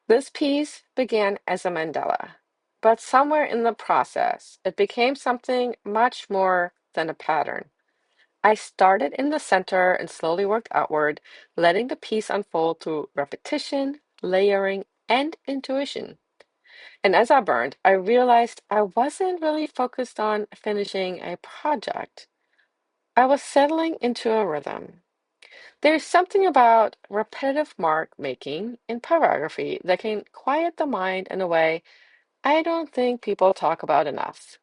This piece began as a mandala, but somewhere in the process, it became something much more than a pattern. I started in the center and slowly worked outward, letting the piece unfold through repetition, layering, and intuition. And as I burned, I realized I wasn't really focused on finishing a project. I was settling into a rhythm. There's something about repetitive mark making in pyrography that can quiet the mind in a way I don't think people talk about enough.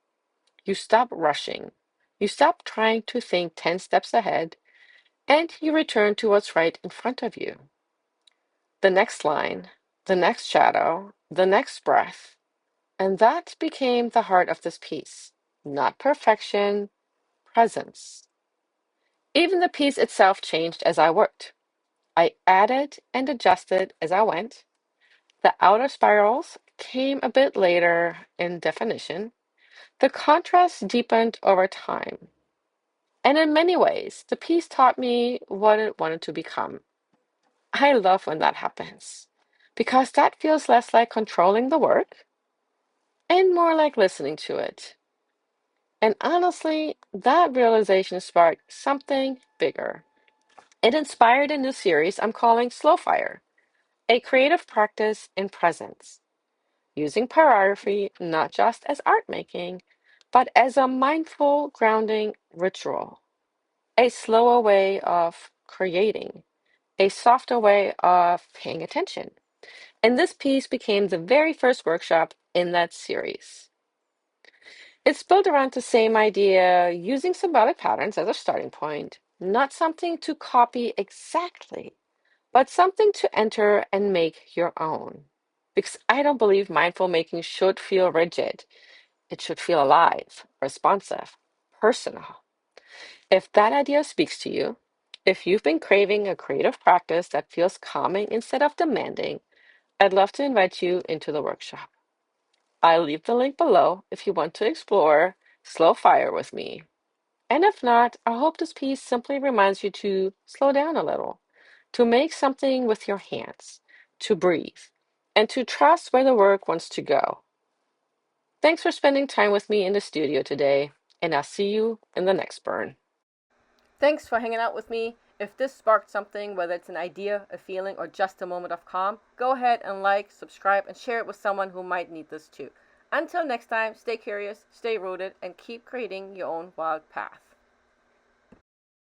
You stop rushing. You stop trying to think 10 steps ahead, and you return to what's right in front of you. The next line, the next shadow, the next breath. And that became the heart of this piece. Not perfection, presence. Even the piece itself changed as I worked. I added and adjusted as I went. The outer spirals came a bit later in definition. The contrast deepened over time. And in many ways, the piece taught me what it wanted to become. I love when that happens because that feels less like controlling the work and more like listening to it. And honestly, that realization sparked something bigger. It inspired a new series I'm calling Slow Fire, a creative practice in presence, using pyrography not just as art making, but as a mindful grounding ritual, a slower way of creating, a softer way of paying attention. And this piece became the very first workshop in that series. It's built around the same idea, using symbolic patterns as a starting point, not something to copy exactly, but something to enter and make your own. Because I don't believe mindful making should feel rigid. It should feel alive, responsive, personal. If that idea speaks to you, if you've been craving a creative practice that feels calming instead of demanding, I'd love to invite you into the workshop. I'll leave the link below if you want to explore Slow Fire with me. And if not, I hope this piece simply reminds you to slow down a little, to make something with your hands, to breathe, and to trust where the work wants to go. Thanks for spending time with me in the studio today, and I'll see you in the next burn. Thanks for hanging out with me. If this sparked something, whether it's an idea, a feeling, or just a moment of calm, go ahead and like, subscribe, and share it with someone who might need this too. Until next time, stay curious, stay rooted, and keep creating your own wild path.